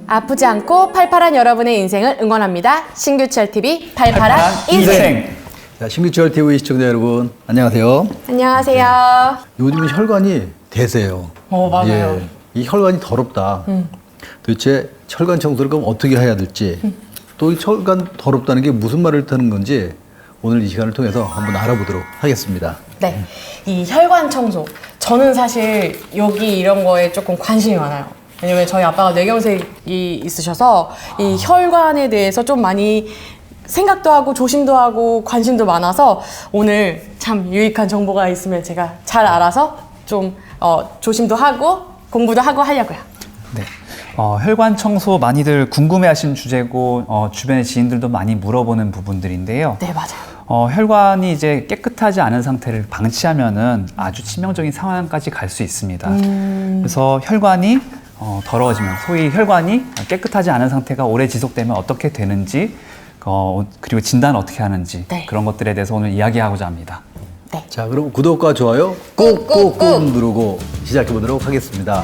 아프지 않고 팔팔한 여러분의 인생을 응원합니다. 신규철TV 팔팔한 인생. 자, 신규철TV 시청자 여러분, 안녕하세요. 안녕하세요. 요즘은 혈관이 대세요. 맞아요. 예, 이 혈관이 더럽다. 도대체 혈관 청소를 그럼 어떻게 해야 될지, 또 이 혈관 더럽다는 게 무슨 말을 타는 건지 오늘 이 시간을 통해서 한번 알아보도록 하겠습니다. 네, 이 혈관 청소. 저는 사실 여기 이런 거에 조금 관심이 많아요. 왜냐면 저희 아빠가 뇌경색이 있으셔서 이 혈관에 대해서 좀 많이 생각도 하고 조심도 하고 관심도 많아서 오늘 참 유익한 정보가 있으면 제가 잘 알아서 좀 조심도 하고 공부도 하고 하려고요. 네. 혈관 청소 많이들 궁금해하시는 주제고 주변의 지인들도 많이 물어보는 부분들인데요. 네, 맞아요. 혈관이 이제 깨끗하지 않은 상태를 방치하면은 아주 치명적인 상황까지 갈 수 있습니다. 그래서 혈관이 더러워지면, 소위 혈관이 깨끗하지 않은 상태가 오래 지속되면 어떻게 되는지, 그리고 진단을 어떻게 하는지, 네. 그런 것들에 대해서 오늘 이야기하고자 합니다. 네. 자, 그럼 구독과 좋아요 꾹꾹꾹 누르고 시작해 보도록 하겠습니다.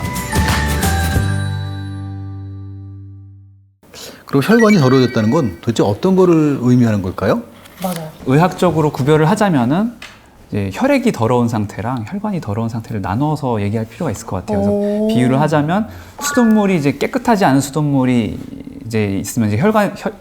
그리고 혈관이 더러워졌다는 건 도대체 어떤 거를 의미하는 걸까요? 맞아요. 의학적으로 구별을 하자면은 이제 혈액이 더러운 상태랑 혈관이 더러운 상태를 나눠서 얘기할 필요가 있을 것 같아요. 그래서 비유를 하자면 수돗물이 이제 깨끗하지 않은 수돗물이 이제 있으면 이제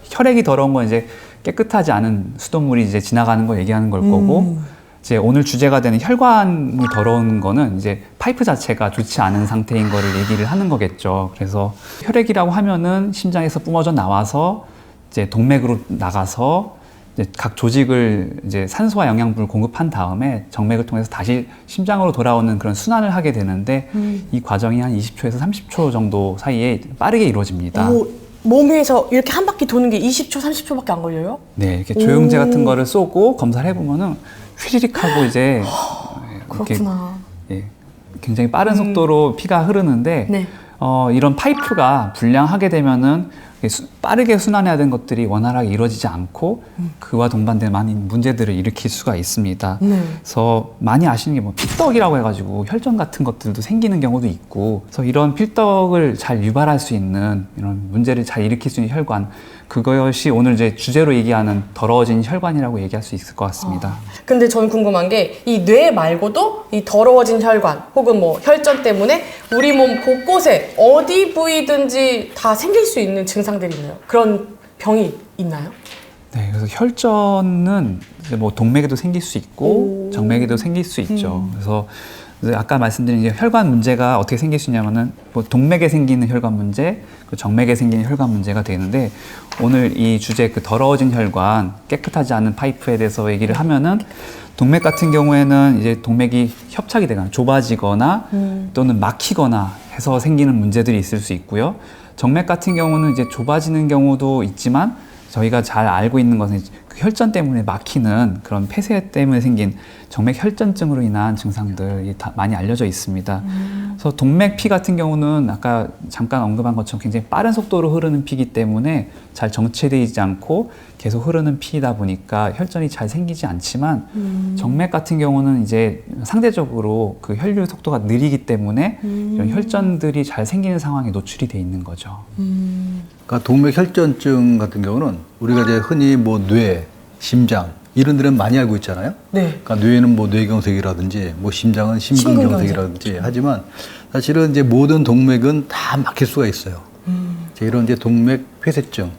혈액이 더러운 건 이제 깨끗하지 않은 수돗물이 이제 지나가는 걸 얘기하는 걸 거고, 이제 오늘 주제가 되는 혈관이 더러운 거는 이제 파이프 자체가 좋지 않은 상태인 거를 얘기를 하는 거겠죠. 그래서 혈액이라고 하면은 심장에서 뿜어져 나와서 이제 동맥으로 나가서 이제 각 조직을 이제 산소와 영양분을 공급한 다음에 정맥을 통해서 다시 심장으로 돌아오는 그런 순환을 하게 되는데 이 과정이 한 20초에서 30초 정도 사이에 빠르게 이루어집니다. 몸 위에서 이렇게 한 바퀴 도는 게 20초, 30초밖에 안 걸려요? 네, 이렇게 조영제 같은 거를 쏘고 검사를 해보면은 휘리릭 하고 이제 그렇구나. 예, 굉장히 빠른 속도로 피가 흐르는데 네. 이런 파이프가 불량하게 되면은 빠르게 순환해야 되는 것들이 원활하게 이루어지지 않고 그와 동반된 많은 문제들을 일으킬 수가 있습니다. 네. 그래서 많이 아시는 게 뭐 필떡이라고 해가지고 혈전 같은 것들도 생기는 경우도 있고, 그래서 이런 필떡을 잘 유발할 수 있는 이런 문제를 잘 일으킬 수 있는 혈관, 그것이 오늘 이제 주제로 얘기하는 더러워진 혈관이라고 얘기할 수 있을 것 같습니다. 근데 저는 궁금한 게 이 뇌 말고도 이 더러워진 혈관 혹은 뭐 혈전 때문에 우리 몸 곳곳에 어디 부위든지 다 생길 수 있는 증상들이 있나요? 그런 병이 있나요? 네, 그래서 혈전은 이제 뭐 동맥에도 생길 수 있고 정맥에도 생길 수 있죠. 그래서 아까 말씀드린 이제 혈관 문제가 어떻게 생길 수 있냐면은 뭐 동맥에 생기는 혈관 문제, 그 정맥에 생기는 혈관 문제가 되는데, 오늘 이 주제 그 더러워진 혈관, 깨끗하지 않은 파이프에 대해서 얘기를 하면은 동맥 같은 경우에는 이제 동맥이 협착이 되거나 좁아지거나 또는 막히거나 해서 생기는 문제들이 있을 수 있고요. 정맥 같은 경우는 이제 좁아지는 경우도 있지만 저희가 잘 알고 있는 것은 그 혈전 때문에 막히는 그런 폐쇄 때문에 생긴 정맥 혈전증으로 인한 증상들이 다 많이 알려져 있습니다. 그래서 동맥 피 같은 경우는 아까 잠깐 언급한 것처럼 굉장히 빠른 속도로 흐르는 피이기 때문에 잘 정체되지 않고 계속 흐르는 피이다 보니까 혈전이 잘 생기지 않지만 정맥 같은 경우는 이제 상대적으로 그 혈류 속도가 느리기 때문에 이런 혈전들이 잘 생기는 상황에 노출이 돼 있는 거죠. 그러니까 동맥 혈전증 같은 경우는 우리가 이제 흔히 뭐 뇌, 심장 이런 데는 많이 알고 있잖아요. 네. 그러니까 뇌는 뭐 뇌경색이라든지 뭐 심장은 심근경색이라든지 하지만 사실은 이제 모든 동맥은 다 막힐 수가 있어요. 이런 이제 동맥 폐쇄증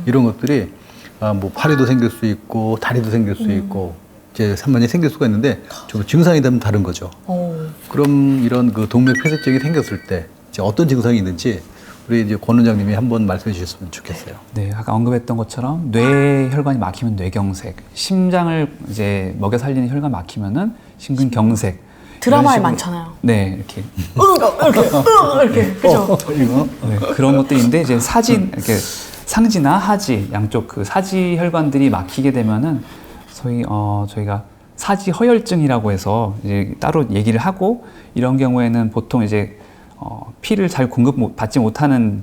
이런 것들이 뭐 팔에도 생길 수 있고 다리도 생길 수 있고 이제 산만히 생길 수가 있는데 좀 증상이 되면 다른 거죠. 그럼 이런 그 동맥 폐쇄증이 생겼을 때 이제 어떤 증상이 있는지 우리 이제 권 원장님이 한번 말씀해 주셨으면 좋겠어요. 네, 아까 언급했던 것처럼 뇌 혈관이 막히면 뇌경색, 심장을 이제 먹여 살리는 혈관 막히면은 심근경색. 드라마에 많잖아요. 네, 이렇게. 이렇게. 그죠? 네, 그런 것들인데 이제 이렇게 상지나 하지 양쪽 그 사지 혈관들이 막히게 되면은 소위 저희가 사지 허혈증이라고 해서 이제 따로 얘기를 하고, 이런 경우에는 보통 이제 피를 잘 받지 못하는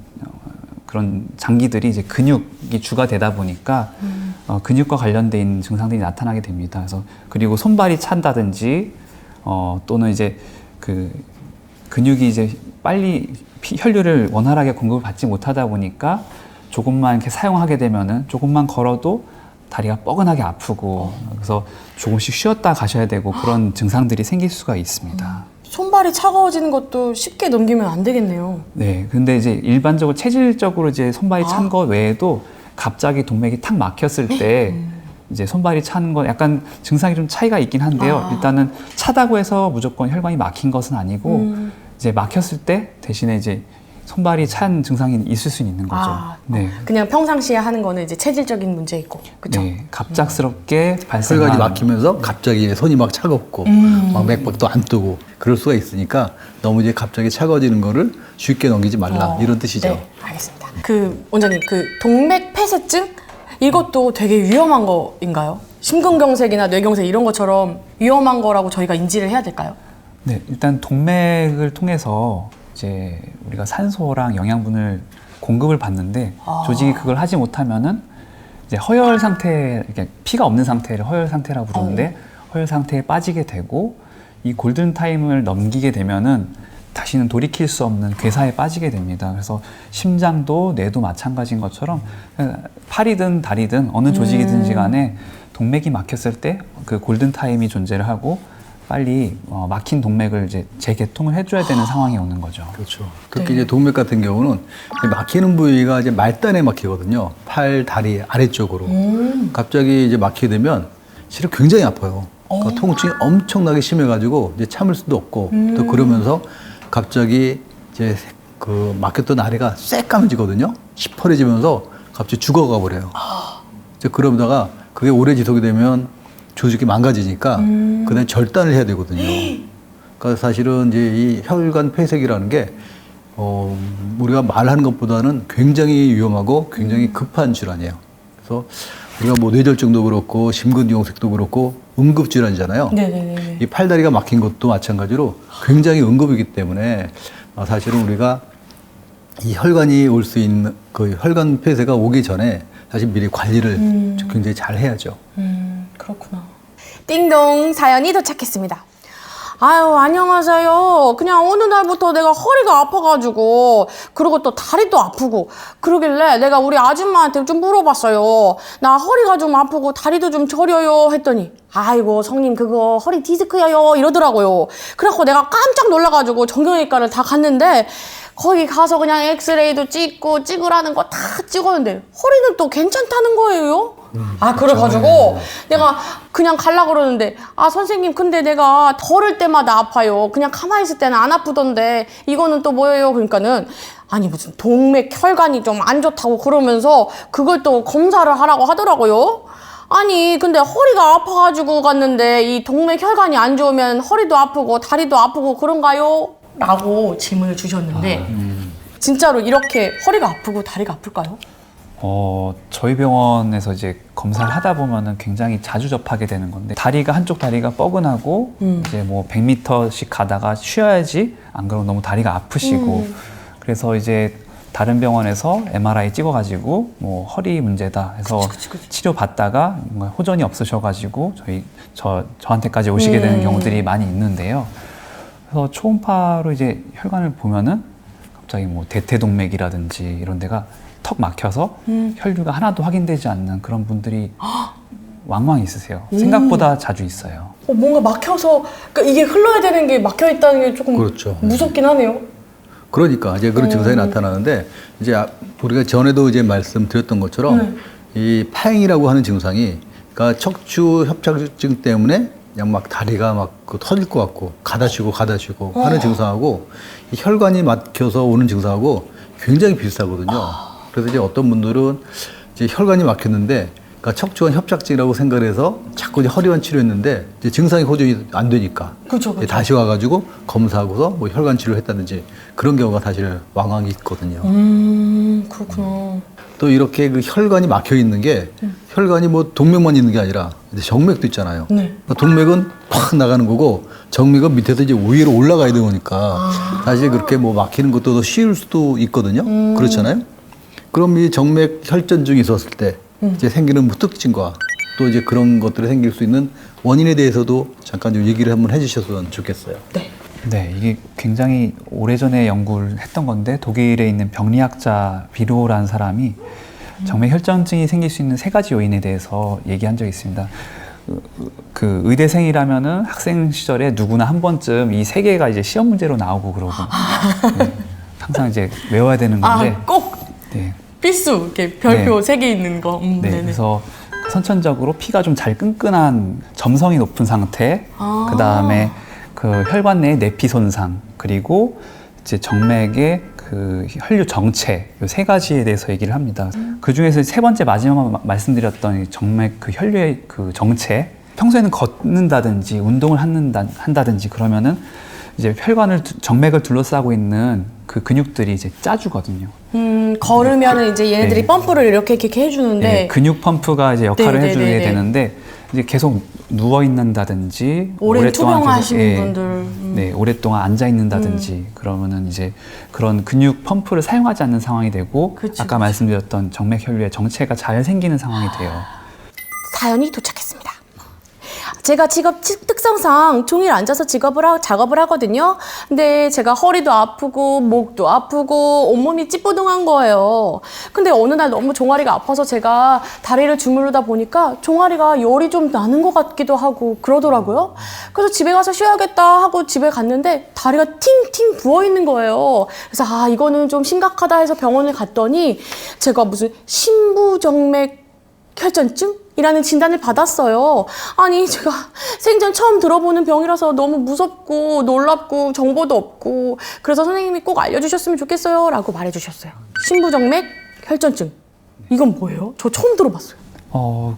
그런 장기들이 이제 근육이 주가 되다 보니까 근육과 관련돼 있는 증상들이 나타나게 됩니다. 그래서 그리고 손발이 찬다든지 또는 이제 그 근육이 이제 빨리 혈류를 원활하게 공급을 받지 못하다 보니까 조금만 이렇게 사용하게 되면은 조금만 걸어도 다리가 뻐근하게 아프고 그래서 조금씩 쉬었다 가셔야 되고 그런 증상들이 생길 수가 있습니다. 손발이 차가워지는 것도 쉽게 넘기면 안 되겠네요. 네, 근데 이제 일반적으로 체질적으로 이제 손발이 찬 거 외에도 갑자기 동맥이 탁 막혔을 때 이제 손발이 찬 건 약간 증상이 좀 차이가 있긴 한데요. 일단은 차다고 해서 무조건 혈관이 막힌 것은 아니고 이제 막혔을 때 대신에 이제 손발이 찬 증상이 있을 수 있는 거죠. 네. 그냥 평상시에 하는 거는 이제 체질적인 문제 있고, 그렇죠? 네, 갑작스럽게 발생한 혈관이 막히면서 갑자기 손이 막 차갑고 막 맥박도 안 뜨고 그럴 수가 있으니까 너무 이제 갑자기 차가워지는 거를 쉽게 넘기지 말라 이런 뜻이죠. 네, 알겠습니다. 그 원장님, 그 동맥 폐쇄증 이것도 되게 위험한 거인가요? 심근경색이나 뇌경색 이런 것처럼 위험한 거라고 저희가 인지를 해야 될까요? 네, 일단 동맥을 통해서 이제 우리가 산소랑 영양분을 공급을 받는데 조직이 그걸 하지 못하면은 이제 허혈 상태, 이렇게 피가 없는 상태를 허혈 상태라고 부르는데 허혈 상태에 빠지게 되고 이 골든 타임을 넘기게 되면은 다시는 돌이킬 수 없는 괴사에 빠지게 됩니다. 그래서 심장도 뇌도 마찬가지인 것처럼 팔이든 다리든 어느 조직이든지 간에 동맥이 막혔을 때 그 골든 타임이 존재를 하고 빨리 막힌 동맥을 이제 재개통을 해줘야 되는 상황이 오는 거죠. 그렇죠. 특히 이제 동맥 같은 경우는 막히는 부위가 이제 말단에 막히거든요. 팔, 다리 아래쪽으로. 갑자기 이제 막히게 되면 실은 굉장히 아파요. 그러니까 통증이 엄청나게 심해가지고 이제 참을 수도 없고 또 그러면서 갑자기 이제 그 막혔던 아래가 새까매지거든요. 시퍼래지면서 갑자기 죽어가 버려요. 이제 그러다가 그게 오래 지속이 되면 조직이 망가지니까 그다음에 절단을 해야 되거든요. 그러니까 사실은 이제 이 혈관 폐색이라는 게 우리가 말하는 것보다는 굉장히 위험하고 굉장히 급한 질환이에요. 그래서 우리가 뭐 뇌졸중도 그렇고 심근경색도 그렇고 응급질환이잖아요. 네네네. 이 팔다리가 막힌 것도 마찬가지로 굉장히 응급이기 때문에 사실은 우리가 이 혈관이 올 수 있는 그 혈관 폐쇄가 오기 전에 사실 미리 관리를 굉장히 잘 해야죠. 그렇구나. 띵동, 사연이 도착했습니다. 아유, 안녕하세요. 그냥 어느 날부터 내가 허리가 아파가지고, 그리고 또 다리도 아프고, 그러길래 내가 우리 아줌마한테 좀 물어봤어요. 나 허리가 좀 아프고 다리도 좀 저려요 했더니, 아이고, 성님 그거 허리 디스크예요 이러더라고요. 그래갖고 내가 깜짝 놀라가지고 정형외과를 다 갔는데, 거기 가서 그냥 엑스레이도 찍으라는 거 다 찍었는데 허리는 또 괜찮다는 거예요. 그래가지고 내가 그냥 갈라 그러는데 선생님 근데 내가 걸을 때마다 아파요. 그냥 가만히 있을 때는 안 아프던데 이거는 또 뭐예요? 그러니까는 아니 무슨 동맥 혈관이 좀 안 좋다고 그러면서 그걸 또 검사를 하라고 하더라고요. 아니 근데 허리가 아파가지고 갔는데 이 동맥 혈관이 안 좋으면 허리도 아프고 다리도 아프고 그런가요? 라고 질문을 주셨는데 진짜로 이렇게 허리가 아프고 다리가 아플까요? 저희 병원에서 이제 검사를 하다 보면은 굉장히 자주 접하게 되는 건데 한쪽 다리가 뻐근하고 이제 뭐 100m씩 가다가 쉬어야지 안 그러면 너무 다리가 아프시고 그래서 이제 다른 병원에서 MRI 찍어가지고 뭐 허리 문제다 해서 그치. 치료 받다가 뭔가 호전이 없으셔가지고 저한테까지 오시게 되는 경우들이 많이 있는데요. 그래서 초음파로 이제 혈관을 보면은 갑자기 뭐 대퇴동맥이라든지 이런 데가 턱 막혀서 혈류가 하나도 확인되지 않는 그런 분들이 왕왕 있으세요. 생각보다 자주 있어요. 뭔가 막혀서 그러니까 이게 흘러야 되는 게 막혀 있다는 게 조금 그렇죠. 무섭긴 하네요. 그러니까 이제 그런 증상이 나타나는데 이제 우리가 전에도 이제 말씀드렸던 것처럼 이 파행이라고 하는 증상이 그러니까 척추 협착증 때문에 그냥 막 다리가 막 터질 것 같고 가다 쉬고 하는 증상하고 이 혈관이 막혀서 오는 증상하고 굉장히 비슷하거든요. 그래서 이제 어떤 분들은 이제 혈관이 막혔는데 그러니까 척추관 협착증이라고 생각해서 자꾸 이제 허리관 치료했는데 이제 증상이 호전이 안 되니까 그렇죠. 이제 다시 와가지고 검사하고서 뭐 혈관 치료를 했다든지 그런 경우가 사실 왕왕 있거든요. 그렇구나. 또 이렇게 그 혈관이 막혀 있는 게 혈관이 뭐 동맥만 있는 게 아니라 이제 정맥도 있잖아요. 네. 그러니까 동맥은 팍 나가는 거고 정맥은 밑에서 이제 위로 올라가야 되니까 사실 그렇게 뭐 막히는 것도 더 쉬울 수도 있거든요. 그렇잖아요. 그럼 이 정맥 혈전증이 있었을 때 이제 생기는 뭐 특징과 또 이제 그런 것들이 생길 수 있는 원인에 대해서도 잠깐 좀 얘기를 한번 해주셨으면 좋겠어요. 네. 네, 이게 굉장히 오래전에 연구를 했던 건데 독일에 있는 병리학자 비로라는 사람이 정맥 혈전증이 생길 수 있는 3가지 요인에 대해서 얘기한 적이 있습니다. 그 의대생이라면은 학생 시절에 누구나 한 번쯤 이 3개가 이제 시험 문제로 나오고 그러고 네, 항상 이제 외워야 되는 건데 꼭 네, 필수 이렇게 별표 네. 3개 있는 거. 네, 네네. 그래서 선천적으로 피가 좀 잘 끈끈한 점성이 높은 상태, 그 다음에 그 혈관 내의 내피 손상, 그리고 이제 정맥의 그 혈류 정체, 이 3가지에 대해서 얘기를 합니다. 그 중에서 3번째 마지막 말씀드렸던 이 정맥 그 혈류의 그 정체, 평소에는 걷는다든지 운동을 한다든지 그러면은 이제 혈관을 정맥을 둘러싸고 있는 그 근육들이 이제 짜주거든요. 걸으면은 이제 얘네들이 네. 펌프를 이렇게 해주는데. 네, 근육 펌프가 이제 역할을 네, 해주게 네, 네, 네. 되는데 이제 계속 누워 있는다든지 오랜 투병하시는 계속, 분들. 네, 오랫동안 앉아 있는다든지 그러면은 이제 그런 근육 펌프를 사용하지 않는 상황이 되고 그치, 아까 말씀드렸던 정맥 혈류의 정체가 잘 생기는 상황이 돼요. 사연이 도착했습니다. 제가 직업 특성상 종일 앉아서 작업을 하거든요. 근데 제가 허리도 아프고 목도 아프고 온몸이 찌뿌둥한 거예요. 근데 어느 날 너무 종아리가 아파서 제가 다리를 주무르다 보니까 종아리가 열이 좀 나는 것 같기도 하고 그러더라고요. 그래서 집에 가서 쉬어야겠다 하고 집에 갔는데 다리가 팅팅 부어 있는 거예요. 그래서 아, 이거는 좀 심각하다 해서 병원을 갔더니 제가 무슨 심부정맥 혈전증? 이라는 진단을 받았어요. 아니, 제가 생전 처음 들어보는 병이라서 너무 무섭고 놀랍고 정보도 없고 그래서 선생님이 꼭 알려주셨으면 좋겠어요 라고 말해주셨어요. 심부정맥 혈전증. 이건 뭐예요? 저 처음 들어봤어요.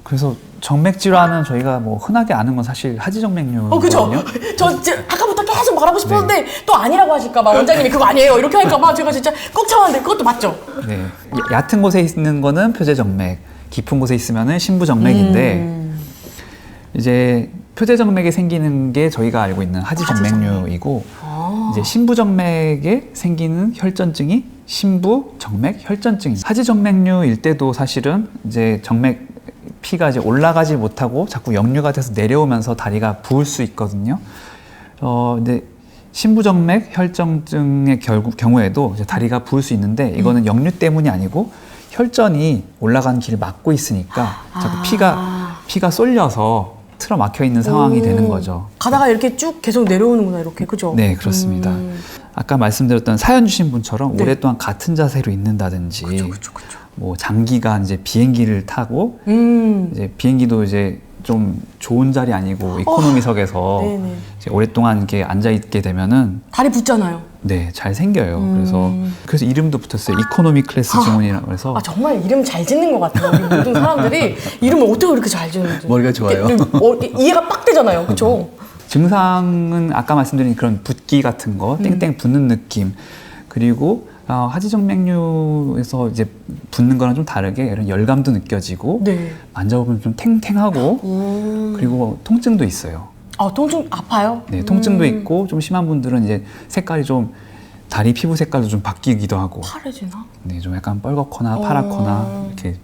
그래서 정맥 질환은 저희가 뭐 흔하게 아는 건 사실 하지정맥류거든요. 그죠? 저 지금 아까부터 계속 말하고 싶었는데 또 아니라고 하실까봐 원장님이 그거 아니에요 이렇게 할까봐 제가 진짜 꼭 참았는데 그것도 맞죠? 네, 얕은 곳에 있는 거는 표제정맥, 깊은 곳에 있으면은 심부정맥인데 이제 표제정맥에 생기는 게 저희가 알고 있는 하지정맥류이고 이제 심부정맥에 생기는 혈전증이 심부정맥 혈전증입니다. 하지정맥류일 때도 사실은 이제 정맥 피가 이제 올라가지 못하고 자꾸 역류가 돼서 내려오면서 다리가 부을 수 있거든요. 근데 심부정맥 혈전증의 경우에도 이제 다리가 부을 수 있는데 이거는 역류 때문이 아니고 혈전이 올라가는 길을 막고 있으니까 자꾸 피가 쏠려서 틀어 막혀 있는 상황이 되는 거죠. 가다가 이렇게 쭉 계속 내려오는구나 이렇게 그죠? 네, 그렇습니다. 아까 말씀드렸던 사연 주신 분처럼 네. 오랫동안 같은 자세로 있는다든지 그죠. 뭐 장기간 이제 비행기를 타고 이제 비행기도 이제 좀 좋은 자리 아니고 이코노미석에서 네네. 이제 오랫동안 이렇게 앉아 있게 되면은 다리 붓잖아요. 네, 잘 생겨요. 그래서 이름도 붙었어요. 이코노미 클래스 증후군이라고 해서. 아 정말 이름 잘 짓는 것 같아요. 우리 모든 사람들이 이름을 어떻게 그렇게 잘 짓는지. 머리가 좋아요. 이해가 빡 되잖아요. 그렇죠? 증상은 아까 말씀드린 그런 붓기 같은 거, 땡땡 붓는 느낌, 그리고 하지정맥류에서 이제 붓는 거랑 좀 다르게 이런 열감도 느껴지고 네. 만져보면 좀 탱탱하고 그리고 통증도 있어요. 아 통증 아파요? 네, 통증도 있고 좀 심한 분들은 이제 색깔이 좀 다리 피부 색깔도 좀 바뀌기도 하고, 파래지나? 네, 좀 약간 빨갛거나 파랗거나 이렇게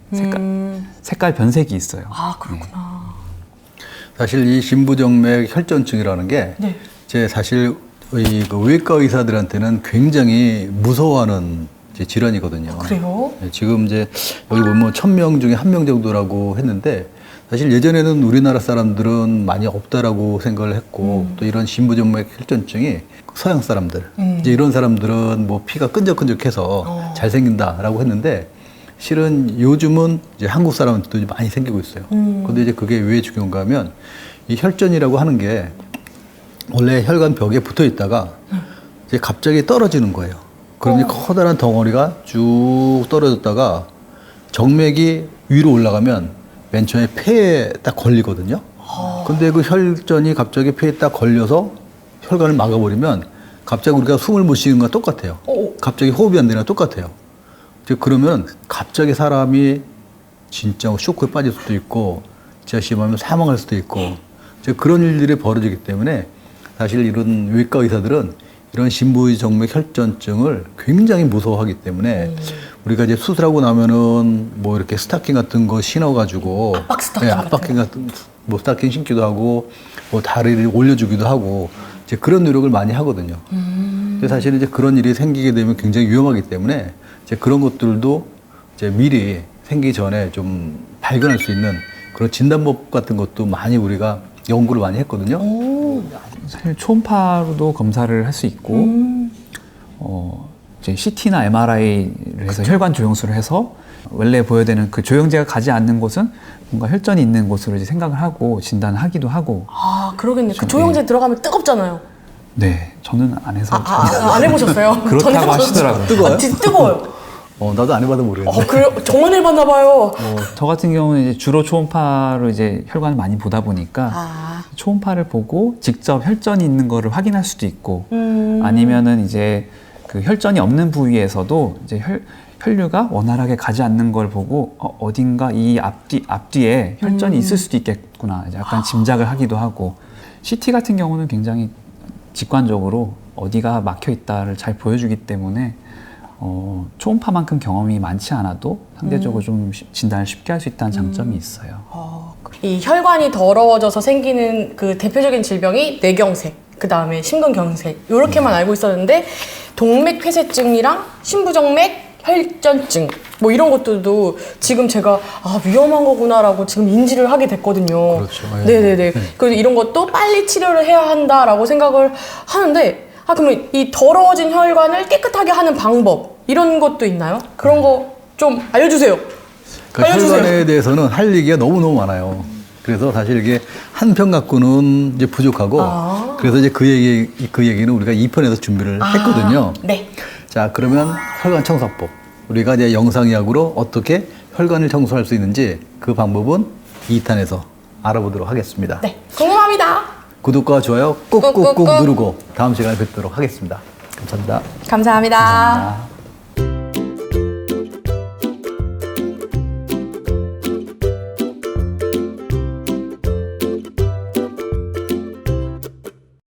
색깔 변색이 있어요. 아 그렇구나. 사실 이 심부정맥 혈전증이라는 게 네. 제 사실 이 그 외과 의사들한테는 굉장히 무서워하는 이제 질환이거든요. 그래요? 네, 지금 이제 여기 보면 1000명 중에 1명 정도라고 했는데 사실 예전에는 우리나라 사람들은 많이 없다라고 생각을 했고 또 이런 심부정맥 혈전증이 서양 사람들 이제 이런 사람들은 뭐 피가 끈적끈적해서 잘 생긴다라고 했는데 실은 요즘은 이제 한국 사람들도 많이 생기고 있어요. 근데 이제 그게 왜 중요한가 하면 이 혈전이라고 하는 게 원래 혈관 벽에 붙어 있다가 이제 갑자기 떨어지는 거예요. 그럼 이제 커다란 덩어리가 쭉 떨어졌다가 정맥이 위로 올라가면 맨 처음에 폐에 딱 걸리거든요. 근데 그 혈전이 갑자기 폐에 딱 걸려서 혈관을 막아버리면 갑자기 우리가 숨을 못 쉬는 거랑 똑같아요. 갑자기 호흡이 안 되는 거랑 똑같아요. 그러면 갑자기 사람이 진짜 쇼크에 빠질 수도 있고 진짜 심하면 사망할 수도 있고 그런 일들이 벌어지기 때문에 사실 이런 외과 의사들은 이런 심부정맥 혈전증을 굉장히 무서워하기 때문에 우리가 이제 수술하고 나면은 뭐 이렇게 스타킹 같은 거 신어가지고 압박 스타킹 압박킹 같은 뭐 스타킹 신기도 하고 뭐 다리를 올려주기도 하고 이제 그런 노력을 많이 하거든요. 근데 사실은 이제 그런 일이 생기게 되면 굉장히 위험하기 때문에 이제 그런 것들도 이제 미리 생기기 전에 좀 발견할 수 있는 그런 진단법 같은 것도 많이 우리가 연구를 많이 했거든요. 사실 초음파로도 검사를 할 수 있고 이제 CT나 MRI를 해서 혈관 조영술을 해서 원래 보여야 되는 그 조영제가 가지 않는 곳은 뭔가 혈전이 있는 곳으로 이제 생각을 하고 진단을 하기도 하고. 아, 그러겠네. 그 조영제 들어가면 뜨겁잖아요. 네, 저는 안 해서 안 해보셨어요? 그렇다고 저는 해봤어요. 하시더라고요. 뜨거워요? 진짜 뜨거워요. 나도 안 해봐도 모르겠네. 그래요? 저만 해봤나 봐요. 저 같은 경우는 이제 주로 초음파로 이제 혈관을 많이 보다 보니까 초음파를 보고 직접 혈전이 있는 거를 확인할 수도 있고 아니면은 이제 그 혈전이 없는 부위에서도 이제 혈류가 원활하게 가지 않는 걸 보고 어딘가 이 앞뒤에 혈전이 있을 수도 있겠구나 이제 약간 짐작을 하기도 하고 CT 같은 경우는 굉장히 직관적으로 어디가 막혀 있다를 잘 보여주기 때문에 초음파만큼 경험이 많지 않아도 상대적으로 좀 진단을 쉽게 할 수 있다는 장점이 있어요. 이 혈관이 더러워져서 생기는 그 대표적인 질병이 뇌경색, 그 다음에 심근경색 이렇게만 알고 있었는데 동맥폐쇄증이랑 신부정맥 혈전증 뭐 이런 것들도 지금 제가 위험한 거구나라고 지금 인지를 하게 됐거든요. 그렇죠. 네네네. 그래서 이런 것도 빨리 치료를 해야 한다라고 생각을 하는데 그러면 이 더러워진 혈관을 깨끗하게 하는 방법 이런 것도 있나요? 그런 거 좀 알려주세요. 그러니까 알려주세요. 혈관에 대해서는 할 얘기가 너무너무 많아요. 그래서 사실 이게 한 편 갖고는 이제 부족하고 그래서 이제 그 얘기는 우리가 2편에서 준비를 했거든요. 네. 자, 그러면 혈관 청소법. 우리가 이제 영상의학으로 어떻게 혈관을 청소할 수 있는지 그 방법은 2탄에서 알아보도록 하겠습니다. 네. 궁금합니다. 구독과 좋아요 꾹꾹꾹 꾹꾹꾹 누르고 다음 시간에 뵙도록 하겠습니다. 감사합니다. 감사합니다. 감사합니다.